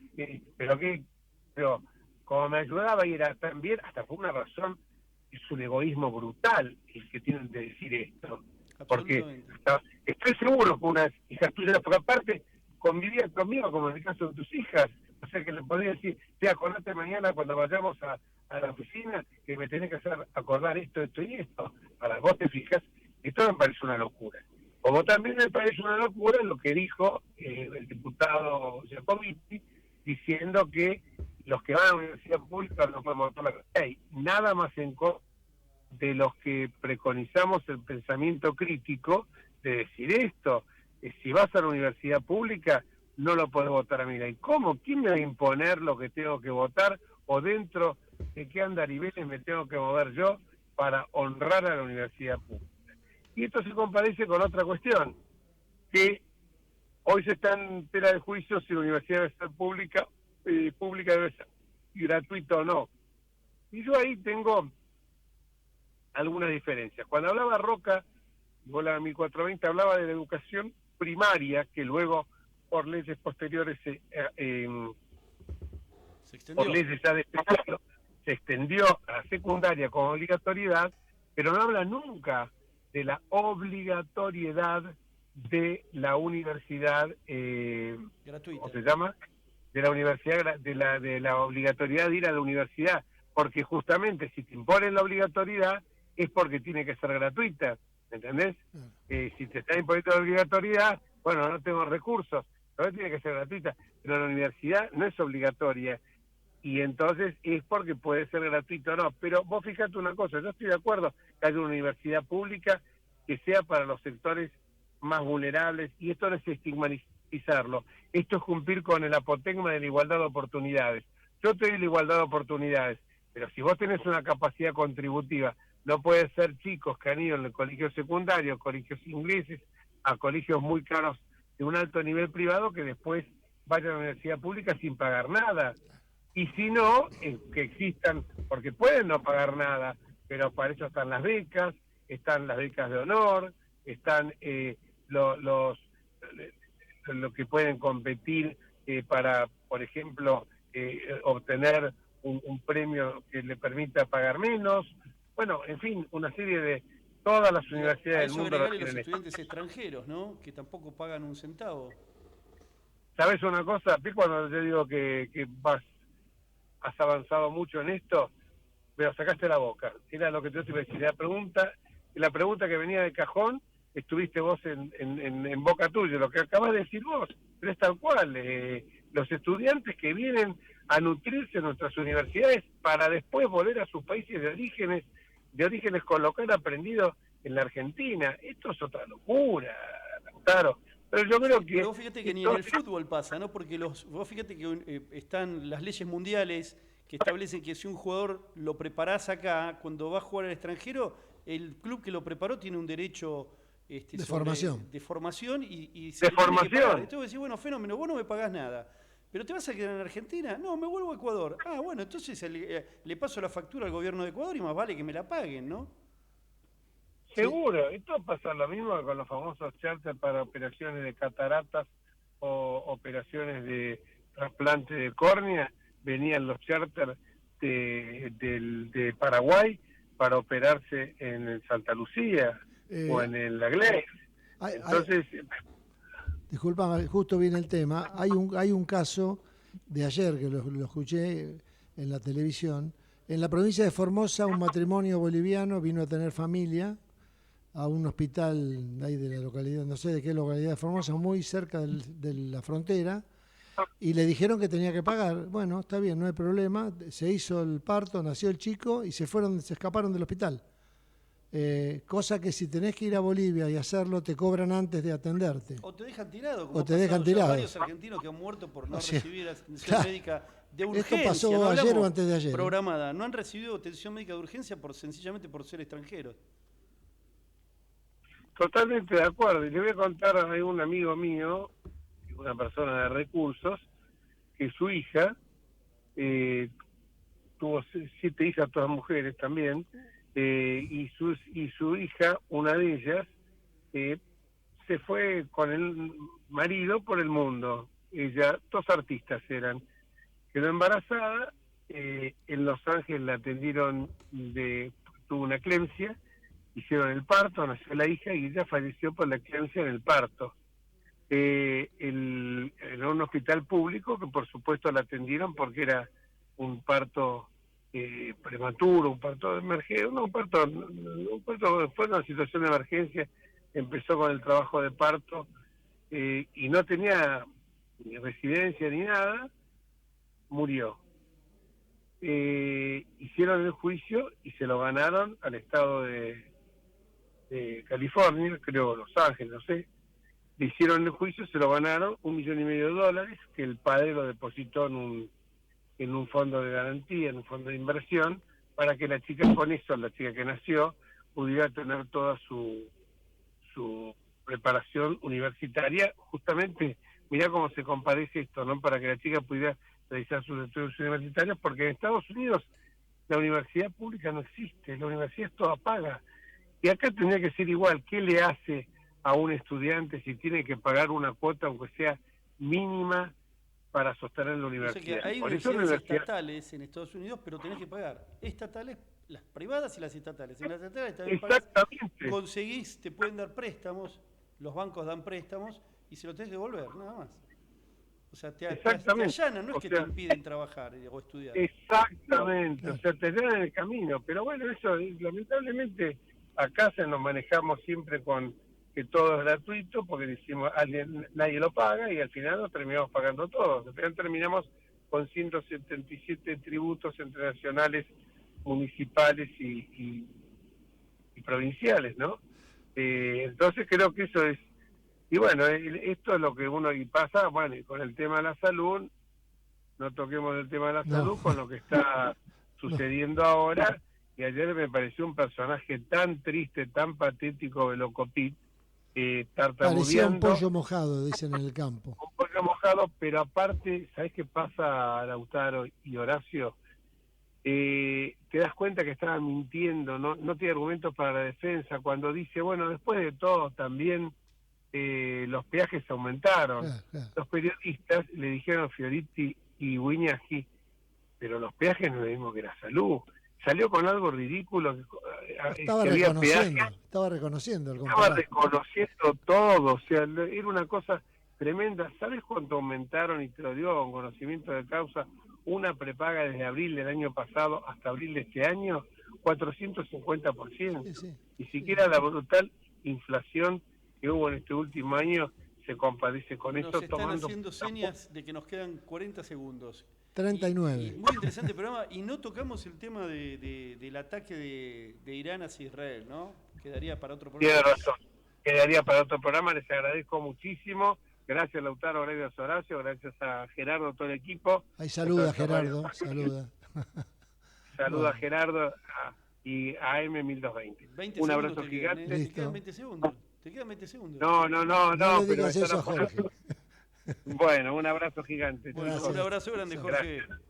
pero como me ayudaba y era tan bien, hasta por una razón, es un egoísmo brutal el que tienen de decir esto. Porque estoy seguro que una hija tuya, porque aparte convivía conmigo, como en el caso de tus hijas, o sea que le podría decir, te acordate mañana cuando vayamos a la oficina que me tenés que hacer acordar esto y esto. Para vos te fijas, esto me parece una locura. Como también me parece una locura lo que dijo el diputado Giacometti, diciendo que los que van a la universidad pública no podemos votar la cosa. Hay nada más en contra de los que preconizamos el pensamiento crítico de decir esto. Si vas a la universidad pública, no lo podés votar a mi ley. ¿Cómo? ¿Quién me va a imponer lo que tengo que votar? ¿O dentro de qué andariveles me tengo que mover yo para honrar a la universidad pública? Y esto se comparece con otra cuestión, que hoy se está en tela de juicio si la universidad debe ser pública debe ser gratuita o no. Y yo ahí tengo algunas diferencias. Cuando hablaba Roca, la 1420, hablaba de la educación primaria, que luego por leyes posteriores Se extendió. por leyes ya de este siglo, se extendió a la secundaria con obligatoriedad, pero no habla nunca de la obligatoriedad de la universidad, Gratuita. ¿cómo se llama? De la universidad, de la obligatoriedad de ir a la universidad, porque justamente si te imponen la obligatoriedad es porque tiene que ser gratuita, ¿entendés? Si te está imponiendo la obligatoriedad, bueno, no tengo recursos, pero tiene que ser gratuita, pero la universidad no es obligatoria, y entonces es porque puede ser gratuito o no. Pero vos fíjate una cosa, yo estoy de acuerdo que haya una universidad pública que sea para los sectores más vulnerables, y esto no es estigmatizarlo, esto es cumplir con el apotegma de la igualdad de oportunidades. Yo te doy la igualdad de oportunidades, pero si vos tenés una capacidad contributiva, no puede ser chicos que han ido en el colegio secundario, colegios ingleses, a colegios muy caros de un alto nivel privado, que después vayan a la universidad pública sin pagar nada. Y si no, que existan, porque pueden no pagar nada, pero para eso están las becas de honor, están lo que pueden competir para, por ejemplo, obtener un premio que le permita pagar menos. Bueno, en fin, una serie de todas las universidades del mundo. Agregarle los estudiantes extranjeros, ¿no? Que tampoco pagan un centavo. ¿Sabes una cosa? Cuando yo digo que has avanzado mucho en esto, pero sacaste la boca. Era lo que yo te iba a decir. La pregunta que venía de cajón, estuviste vos en boca tuya, lo que acabas de decir vos, pero es tal cual. Los estudiantes que vienen a nutrirse en nuestras universidades para después volver a sus países de orígenes con lo que han aprendido en la Argentina. Esto es otra locura, claro. Pero yo creo que... Pero vos fíjate que ni en el fútbol pasa, ¿no? Porque vos fíjate que están las leyes mundiales que establecen que si un jugador lo preparás acá, cuando va a jugar al extranjero, el club que lo preparó tiene un derecho de formación. De formación y de formación. Entonces vos decís, bueno, fenómeno, vos no me pagás nada. ¿Pero te vas a quedar en Argentina? No, me vuelvo a Ecuador. Ah, bueno, entonces le paso la factura al gobierno de Ecuador y más vale que me la paguen, ¿no? Seguro. Esto pasa lo mismo con los famosos charters para operaciones de cataratas o operaciones de trasplante de córnea. Venían los charters de Paraguay para operarse en el Santa Lucía o en el Agles. Entonces... Disculpa, justo viene el tema. Hay un caso de ayer que lo escuché en la televisión. En la provincia de Formosa, un matrimonio boliviano vino a tener familia a un hospital ahí de la localidad, no sé de qué localidad de Formosa, muy cerca de la frontera, y le dijeron que tenía que pagar. Bueno, está bien, no hay problema. Se hizo el parto, nació el chico y se escaparon del hospital. Cosa que si tenés que ir a Bolivia y hacerlo, te cobran antes de atenderte. O te dejan tirado. O te dejan tirado. Varios argentinos que han muerto por no recibir atención médica de urgencia. Esto pasó ayer o antes de ayer. Programada. No han recibido atención médica de urgencia sencillamente por ser extranjeros. Totalmente de acuerdo. Y le voy a contar a un amigo mío, una persona de recursos, que su hija tuvo 7 hijas, todas mujeres también, y su hija, una de ellas, se fue con el marido por el mundo. Ella, 2 artistas eran. Quedó embarazada, en Los Ángeles la atendieron, tuvo una eclampsia, hicieron el parto, nació la hija y ella falleció por la eclampsia en el parto. En un hospital público que por supuesto la atendieron porque era un parto prematuro, un parto de emergencia, fue una situación de emergencia. Empezó con el trabajo de parto y no tenía ni residencia ni nada, murió. Hicieron el juicio y se lo ganaron al estado de California, creo Los Ángeles, no sé, le hicieron el juicio, se lo ganaron $1,500,000 que el padre lo depositó en un fondo de garantía, en un fondo de inversión, para que la chica con eso, la chica que nació, pudiera tener toda su preparación universitaria. Justamente, mirá cómo se compadece esto, ¿no? Para que la chica pudiera realizar sus estudios universitarios, porque en Estados Unidos la universidad pública no existe, la universidad es toda paga. Y acá tendría que ser igual. ¿Qué le hace a un estudiante si tiene que pagar una cuota, aunque sea mínima, para sostener la O sea universidad? que hay Por eso universidades estatales en Estados Unidos, pero tenés que pagar. Estatales, las privadas y las estatales. En las estatales también Exactamente. conseguís, te pueden dar préstamos, los bancos dan préstamos y se los tenés que devolver, nada más. O sea, te allanan, no es que te impiden trabajar o estudiar. Exactamente, o sea, te dan en el camino. Pero bueno, eso, lamentablemente, acá nos manejamos siempre con que todo es gratuito, porque decimos, nadie lo paga, y al final lo terminamos pagando todos. Al final terminamos con 177 tributos entre nacionales, municipales y provinciales, ¿no? Entonces creo que eso es. Y bueno, esto es lo que uno y pasa, bueno, y con el tema de la salud, no toquemos el tema de la salud, con lo que está sucediendo ahora. Y ayer me pareció un personaje tan triste, tan patético, Velocopit, tartamudeando. Parecía un pollo mojado, dicen en el campo. Un pollo mojado, pero aparte, ¿sabés qué pasa, Lautaro y Horacio? Te das cuenta que estaba mintiendo, no tiene argumentos para la defensa, cuando dice, bueno, después de todo también los peajes aumentaron. Claro. Los periodistas le dijeron a Fioriti y Wiñaski, pero los peajes no es lo mismo que la salud. Salió con algo ridículo. Estaba que había reconociendo, peajes. estaba reconociendo el Estaba reconociendo todo, o sea, era una cosa tremenda. ¿Sabes cuánto aumentaron? Y te lo digo con conocimiento de causa, una prepaga desde abril del año pasado hasta abril de este año, 450%. Sí. Ni siquiera la brutal inflación que hubo en este último año se compadece con esto. Nos están haciendo señas de que nos quedan 40 segundos. 39. Y muy interesante programa, y no tocamos el tema del ataque de Irán hacia Israel, ¿no? Quedaría para otro programa. Tiene razón, quedaría para otro programa, les agradezco muchísimo. Gracias, Lautaro, gracias, Horacio, gracias a Gerardo, todo el equipo. Ahí saluda, Gerardo, saluda. Saluda a Gerardo y a AM1220. Un abrazo gigante. Te quedan 20 segundos. Te quedan 20 segundos. No. No le digas eso a Jorge. Bueno, un abrazo gigante. Bueno, un abrazo grande, Jorge. Gracias.